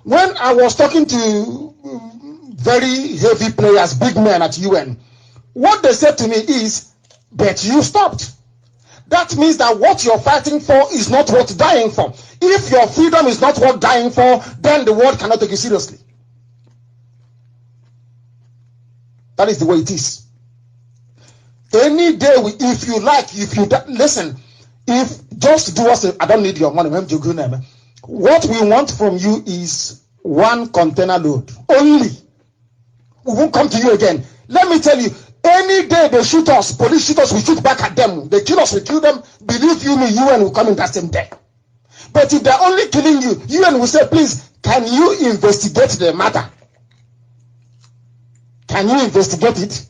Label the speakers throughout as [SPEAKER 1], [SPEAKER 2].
[SPEAKER 1] When I was talking to very heavy players, big men at UN, what they said to me is, but you stopped. That means that what you're fighting for is not worth dying for. If your freedom is not worth dying for, then the world cannot take you seriously. That is the way it is. Any day, if you like, listen, if just do us, I don't need your money. What we want from you is 1 container load only. We won't come to you again. Let me tell you, any day they shoot us, police shoot us, we shoot back at them. They kill us, we kill them. Believe you me, UN will come in that same day. But if they're only killing you, UN will say, please, can you investigate the matter? Can you investigate it?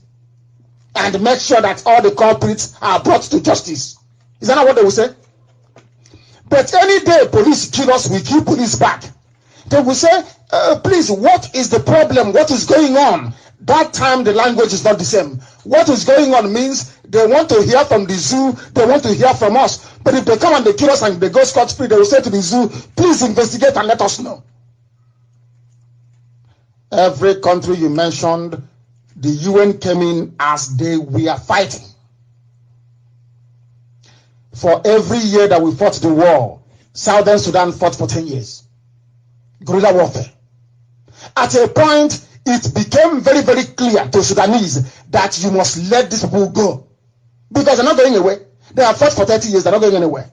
[SPEAKER 1] And make sure that all the culprits are brought to justice. Is that not what they will say? But any day police kill us, we kill police back. They will say, please, what is the problem? What is going on? That time the language is not the same. What is going on means they want to hear from the zoo, they want to hear from us. But if they come and they kill us and they go scot-free, they will say to the zoo, please investigate and let us know. Every country you mentioned, the UN came in as they were fighting. For every year that we fought the war, Southern Sudan fought for 10 years. Guerrilla warfare. At a point, it became very, very clear to Sudanese that you must let these people go. Because they're not going away. They have fought for 30 years, they're not going anywhere.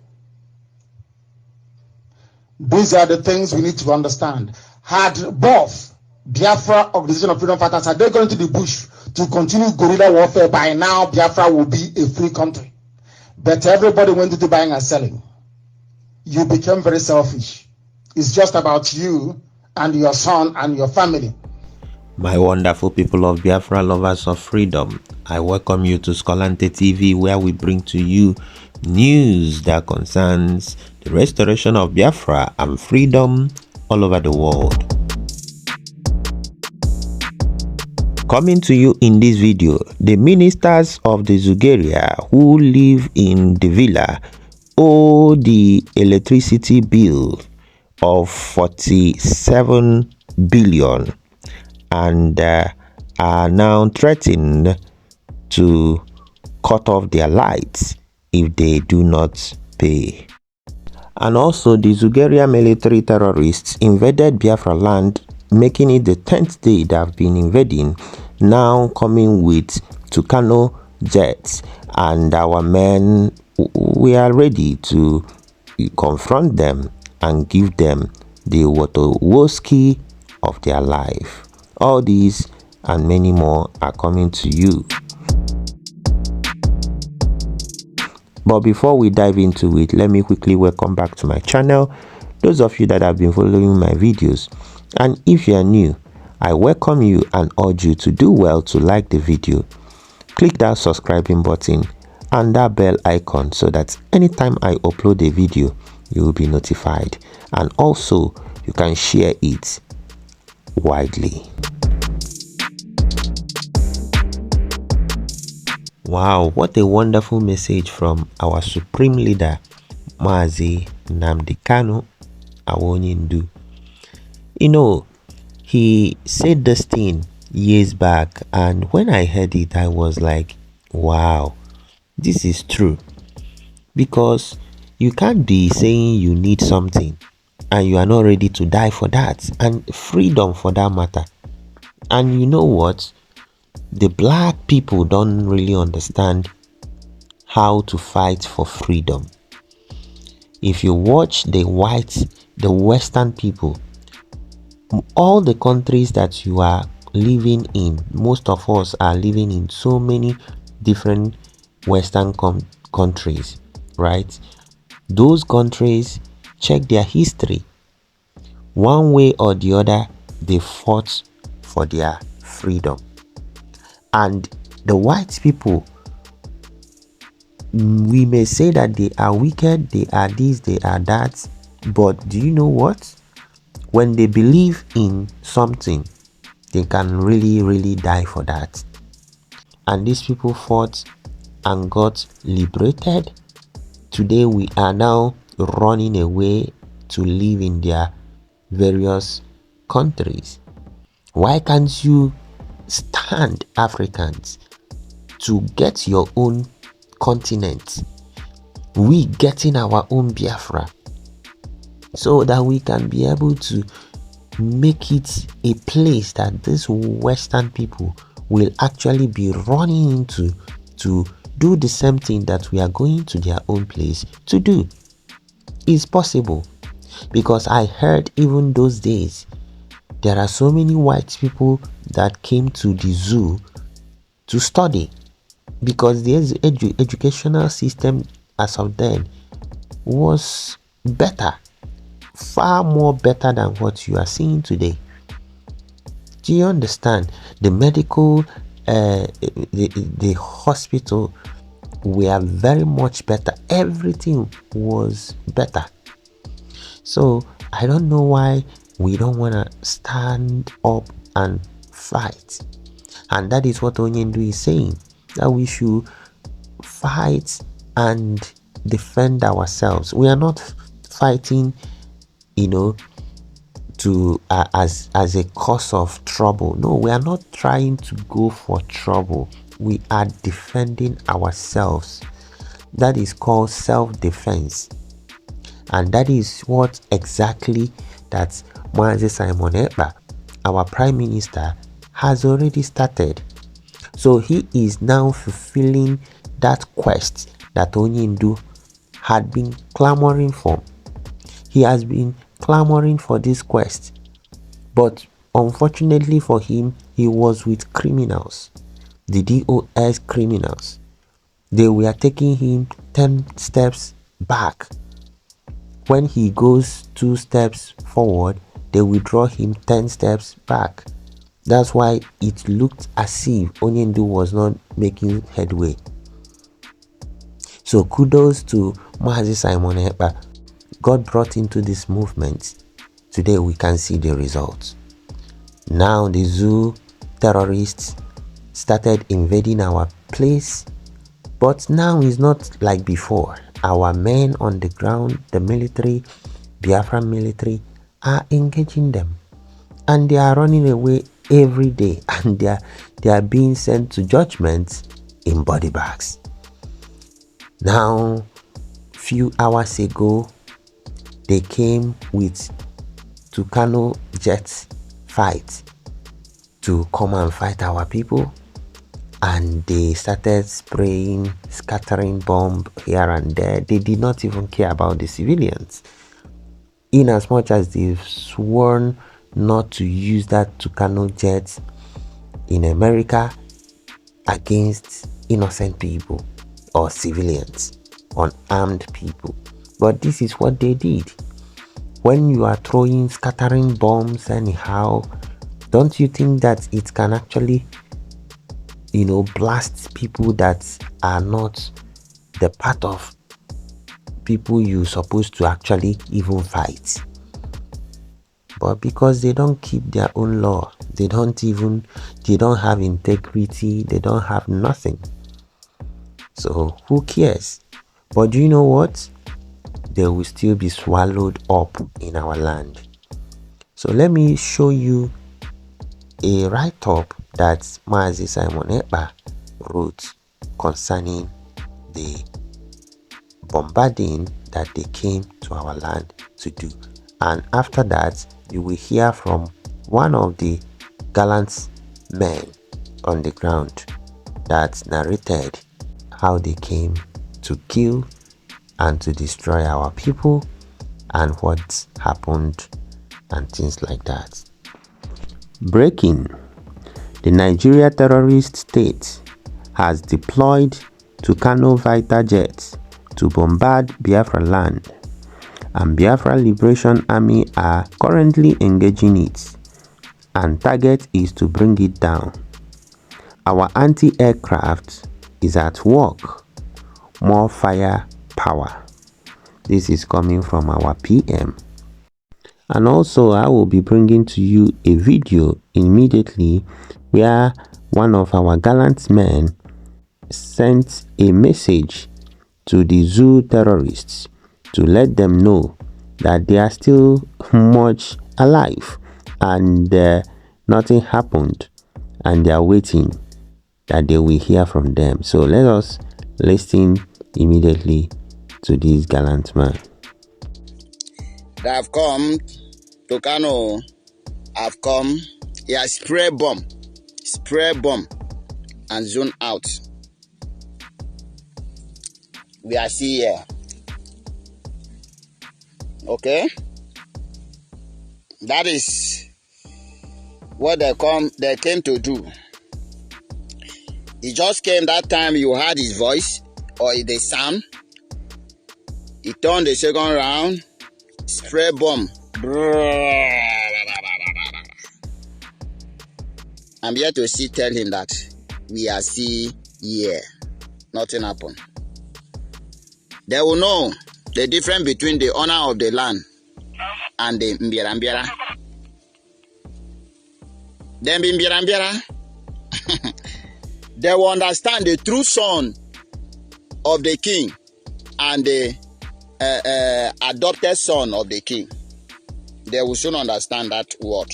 [SPEAKER 1] These are the things we need to understand. Had both Biafra Organization of Freedom Fighters, had they gone to the bush to continue guerrilla warfare, by now Biafra will be a free country. But everybody went into buying and selling. You became very selfish. It's just about you and your son and your family.
[SPEAKER 2] My wonderful people of Biafra, lovers of freedom, I welcome you to Skolante TV, where we bring to you news that concerns the restoration of Biafra and freedom all over the world. Coming to you in this video, the ministers of the Zugeria who live in the villa owe the electricity bill of 47 billion and are now threatened to cut off their lights if they do not pay. And also, the Zugeria military terrorists invaded Biafra land, making it the 10th day they have been invading, now coming with Tucanu jets, and our men, we are ready to confront them and give them the Wotowoski of their life. All these and many more are coming to you. But before we dive into it, let me quickly welcome back to my channel those of you that have been following my videos. And if you are new, I welcome you and urge you to do well to like the video, click that subscribing button and that bell icon so that anytime I upload a video, you will be notified. And also, you can share it widely. Wow, what a wonderful message from our supreme leader, Mazi Nnamdi Kanu Awonyindu. You know, he said this thing years back, and when I heard it, I was like, wow, this is true. Because you can't be saying you need something and you are not ready to die for that, and freedom for that matter. And you know what? The black people don't really understand how to fight for freedom. If you watch the Western people, all the countries that you are living in, most of us are living in so many different Western countries, right? Those countries, check their history. One way or the other, they fought for their freedom. And the white people, we may say that they are wicked, they are this, they are that, but do you know what? When they believe in something, they can really die for that. And these people fought and got liberated. Today we are now running away to live in their various countries? Why can't you stand, Africans, to get your own continent? We getting our own Biafra, so that we can be able to make it a place that these Western people will actually be running into to do the same thing that we are going to their own place to do. It's possible, because I heard even those days there are so many white people that came to the zoo to study, because the educational system as of then was better, far more better than what you are seeing today. Do you understand? The medical, the hospital were very much better. Everything was better. So I don't know why we don't want to stand up and fight. And that is what Onyendu is saying, that we should fight and defend ourselves. We are not fighting, to as a cause of trouble. No, we are not trying to go for trouble. We are defending ourselves. That is called self-defense, and that is what exactly that Mazi Simon Ekpa, our Prime Minister, has already started. So he is now fulfilling that quest that Onyendu had been clamoring for. He has been clamoring for this quest, but unfortunately for him, he was with criminals, the DOS criminals. They were taking him 10 steps back. When he goes 2 steps forward, they withdraw him 10 steps back. That's why it looked as if Onyendu was not making headway. So kudos to Mazi Simon Ekpa. God brought into this movement. Today we can see the results. Now the zoo terrorists started invading our place, but now it's not like before. Our men on the ground, the military, Biafran military, are engaging them, and they are running away every day, and they are being sent to judgment in body bags. Now, few hours ago, they came with Tucanu jet fight to come and fight our people, and they started spraying, scattering bomb here and there. They did not even care about the civilians, in as much as they've sworn not to use that Tucanu jet in America against innocent people or civilians, unarmed people. But this is what they did. When you are throwing, scattering bombs anyhow, don't you think that it can actually, blast people that are not the part of people you're supposed to actually even fight? But because they don't keep their own law, they don't have integrity, they don't have nothing. So who cares? But do you know what? They will still be swallowed up in our land. So let me show you a write-up that Mazi Simon Ekpa wrote concerning the bombarding that they came to our land to do. And after that, you will hear from one of the gallant men on the ground that narrated how they came to kill and to destroy our people and what happened and things like that. Breaking: the Nigeria terrorist state has deployed Tucanu fighter jets to bombard Biafra land, and Biafra Liberation Army are currently engaging it, and target is to bring it down. Our anti-aircraft is at work. More fire power. This is coming from our PM. And also, I will be bringing to you a video immediately where one of our gallant men sent a message to the zoo terrorists to let them know that they are still much alive and nothing happened, and they are waiting that they will hear from them. So let us listen immediately to this gallant man.
[SPEAKER 3] They have come, Tucanu have come. He has spray bomb, and zone out. We are still here. Okay? That is what they came to do. He just came that time you heard his voice or the sound. He turned the second round, spray bomb. I'm here to see tell him that we are still here. Nothing happened. They will know the difference between the owner of the land and the Mbiara. Then Mbiara, they will understand the true son of the king and the adopted son of the king. They will soon understand that word.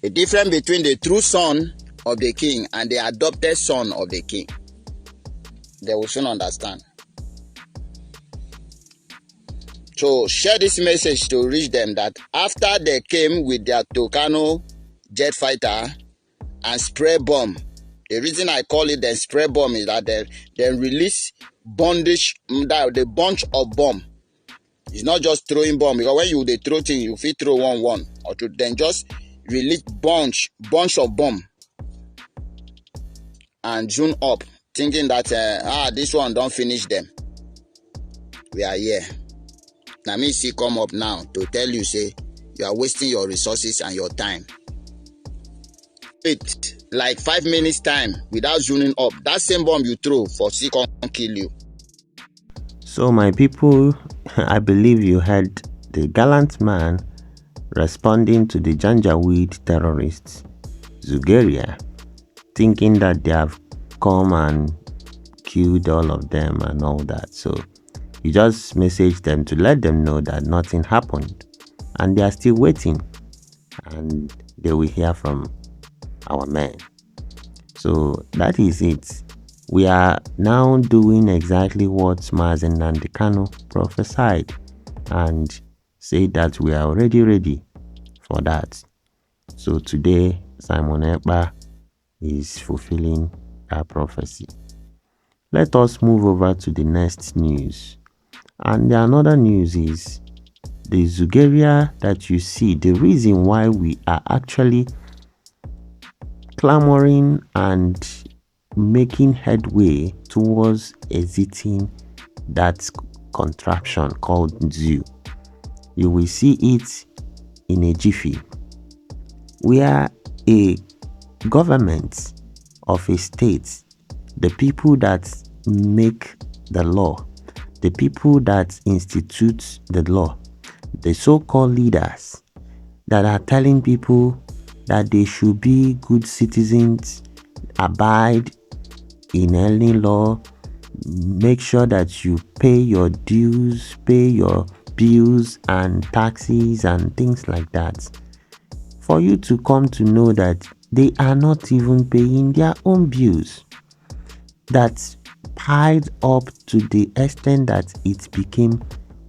[SPEAKER 3] The difference between the true son of the king and the adopted son of the king. They will soon understand. So share this message to reach them that after they came with their Tucanu jet fighter and spray bomb, the reason I call it the spray bomb is that they release the bunch of bomb. It's not just throwing bomb, because when you throw things, you fit throw one or two, then just release bunch of bomb and zoom up, thinking that this one don't finish them. We are here. Now me see come up now to tell you, say you are wasting your resources and your time. Wait like 5 minutes time without zooming up. That same bomb you throw for second kill you.
[SPEAKER 2] So my people, I believe you heard the gallant man responding to the Janjaweed terrorists, Zugeria, thinking that they have come and killed all of them and all that. So he just messaged them to let them know that nothing happened and they are still waiting and they will hear from our men. So that is it. We are now doing exactly what Mazen Nandekano prophesied and said that we are already ready for that. So today, Simon Ekpa is fulfilling that prophecy. Let us move over to the next news. And the another news is the Zugeria that you see, the reason why we are actually clamoring and making headway towards exiting that contraption called ZU. You will see it in a jiffy. We are a government of a state, the people that make the law, the people that institute the law, the so-called leaders that are telling people that they should be good citizens, abide in any law, make sure that you pay your dues, pay your bills and taxes and things like that. For you to come to know that they are not even paying their own bills. That piled up to the extent that it became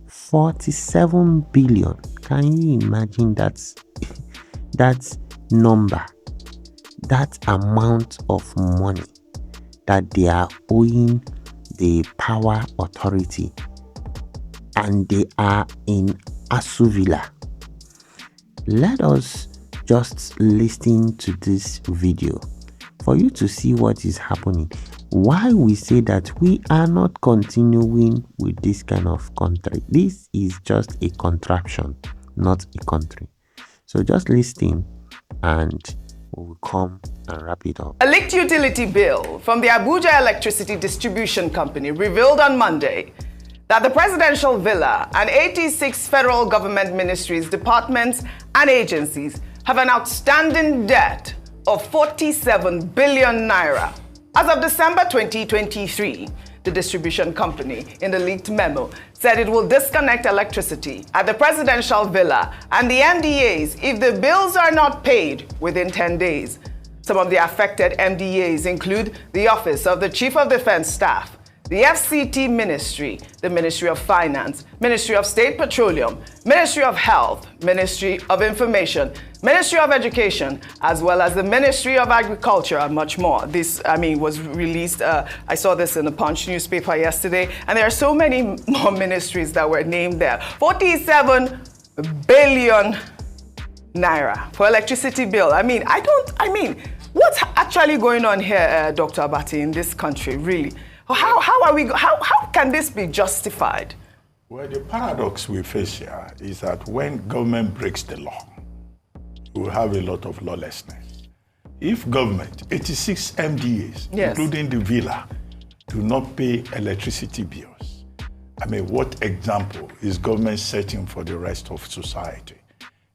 [SPEAKER 2] 47 billion. Can you imagine that number, that amount of money that they are owing the power authority, and they are in Asuvila? Let us just listen to this video for you to see what is happening. Why we say that we are not continuing with this kind of country. This is just a contraption, not a country. So just listen and we will come and wrap it up.
[SPEAKER 4] A leaked utility bill from the Abuja Electricity Distribution Company revealed on Monday that the presidential villa and 86 federal government ministries, departments, and agencies have an outstanding debt of 47 billion naira. As of December 2023, The distribution company, in the leaked memo, said it will disconnect electricity at the presidential villa and the MDAs if the bills are not paid within 10 days. Some of the affected MDAs include the Office of the Chief of Defense Staff, the FCT Ministry, the Ministry of Finance, Ministry of State Petroleum, Ministry of Health, Ministry of Information, Ministry of Education, as well as the Ministry of Agriculture and much more. This, was released, I saw this in the Punch newspaper yesterday, and there are so many more ministries that were named there. 47 billion naira for electricity bill. What's actually going on here, Dr. Abati, in this country, really? How can this be justified?
[SPEAKER 5] Well, the paradox we face here is that when government breaks the law, we will have a lot of lawlessness. If government, 86 MDAs,
[SPEAKER 4] yes,
[SPEAKER 5] including the villa, do not pay electricity bills, what example is government setting for the rest of society?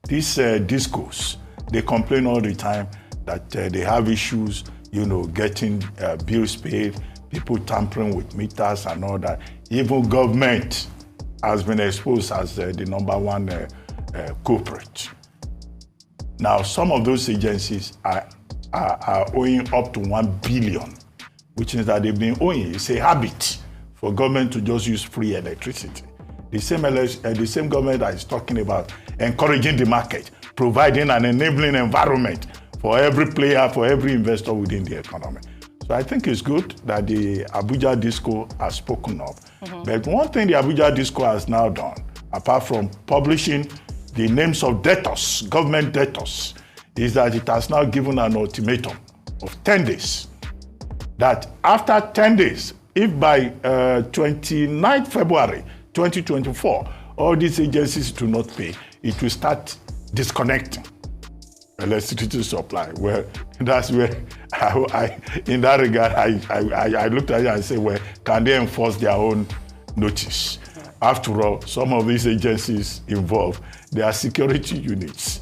[SPEAKER 5] This discourse, they complain all the time that they have issues, getting bills paid, people tampering with meters and all that. Even government has been exposed as the number one culprit. Now, some of those agencies are owing up to 1 billion, which means that they've been owing. It's a habit for government to just use free electricity. The same government that is talking about encouraging the market, providing an enabling environment for every player, for every investor within the economy. So I think it's good that the Abuja Disco has spoken up. But one thing the Abuja Disco has now done, apart from publishing the names of debtors, government debtors, is that it has now given an ultimatum of 10 days. That after 10 days, if by 29 February 2024, all these agencies do not pay, it will start disconnecting electricity supply. Well, that's where in that regard, I looked at it and said, well, can they enforce their own notice? After all, some of these agencies involved, they are security units.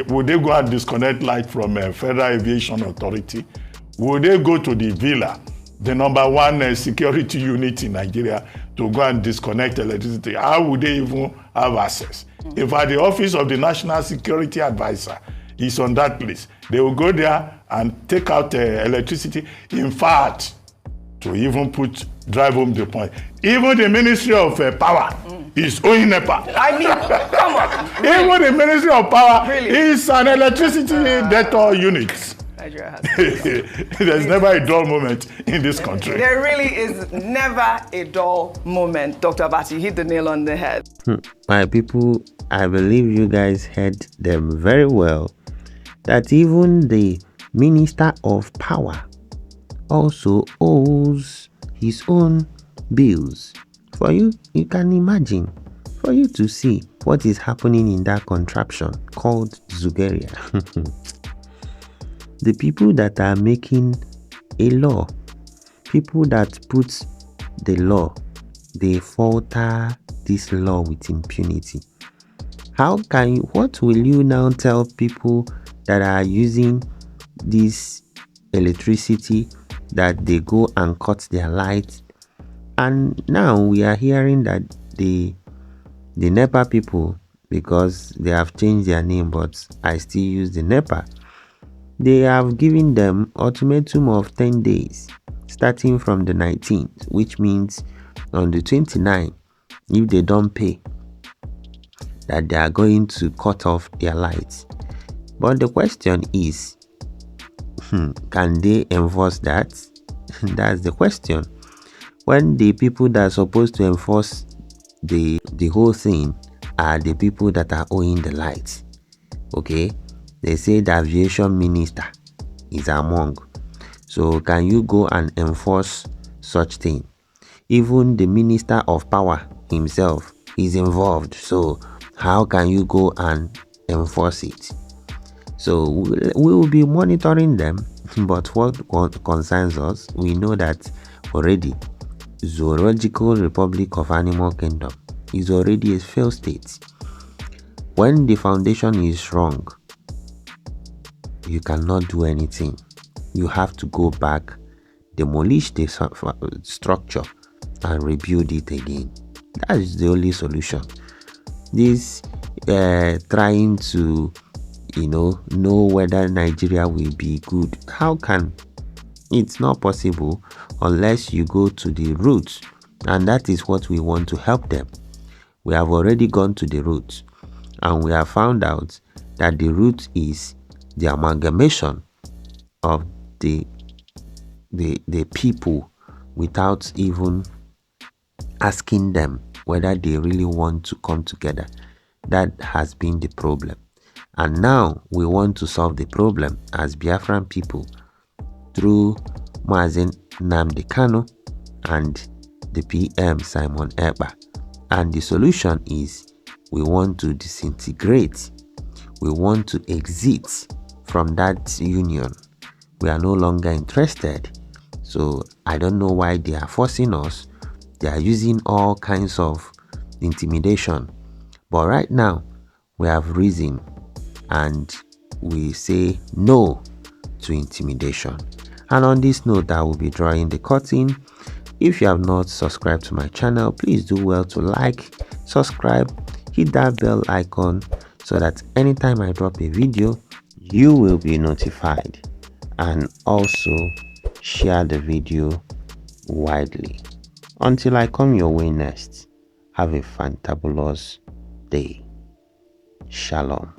[SPEAKER 5] Would they go and disconnect light from Federal Aviation Authority? Would they go to the villa, the number one security unit in Nigeria, to go and disconnect electricity? How would they even have access? If at the office of the National Security Advisor is on that place, they will go there and take out electricity. In fact, to even drive home the point, even the Ministry of Power is owing NEPA.
[SPEAKER 4] Come on.
[SPEAKER 5] Really? Even the Ministry of Power is an electricity debtor unit.
[SPEAKER 4] Nigeria has
[SPEAKER 5] There's never a dull moment in this country.
[SPEAKER 4] There really is never a dull moment. Dr. Abati, you hit the nail on the head.
[SPEAKER 2] My people, I believe you guys heard them very well. That even the Minister of Power also owes his own bills. For you can imagine, for you to see what is happening in that contraption called Zugeria. The people that are making a law, people that put the law, they falter this law with impunity. What will you now tell people that are using this electricity that they go and cut their lights? And now we are hearing that the NEPA people, because they have changed their name, but I still use the NEPA, they have given them ultimatum of 10 days starting from the 19th, which means on the 29th, if they don't pay, that they are going to cut off their lights. But the question is, can they enforce that? That's the question. When the people that are supposed to enforce the whole thing are the people that are owing the lights. Okay? They say the aviation minister is among. So can you go and enforce such thing? Even the Minister of Power himself is involved. So how can you go and enforce it? So we will be monitoring them. But what concerns us, we know that already Zoological Republic of Animal Kingdom is already a failed state. When the foundation is wrong, you cannot do anything. You have to go back, demolish the structure, and rebuild it again. That is the only solution. This trying to know whether Nigeria will be good, how can? It's not possible unless you go to the roots, and that is what we want to help them. We have already gone to the roots, and we have found out that the root is the amalgamation of the people without even asking them whether they really want to come together. That has been the problem. And now we want to solve the problem as Biafran people through Mazen Nnamdi Kanu and the PM Simon Ekpa. And the solution is we want to disintegrate. We want to exit from that union. We are no longer interested. So I don't know why they are forcing us. They are using all kinds of intimidation. But right now, we have reason and we say no to intimidation. And on this note, I will be drawing the curtain. If you have not subscribed to my channel, please do well to like, subscribe, hit that bell icon so that anytime I drop a video, you will be notified. And also share the video widely. Until I come your way next, have a fantabulous day. Shalom.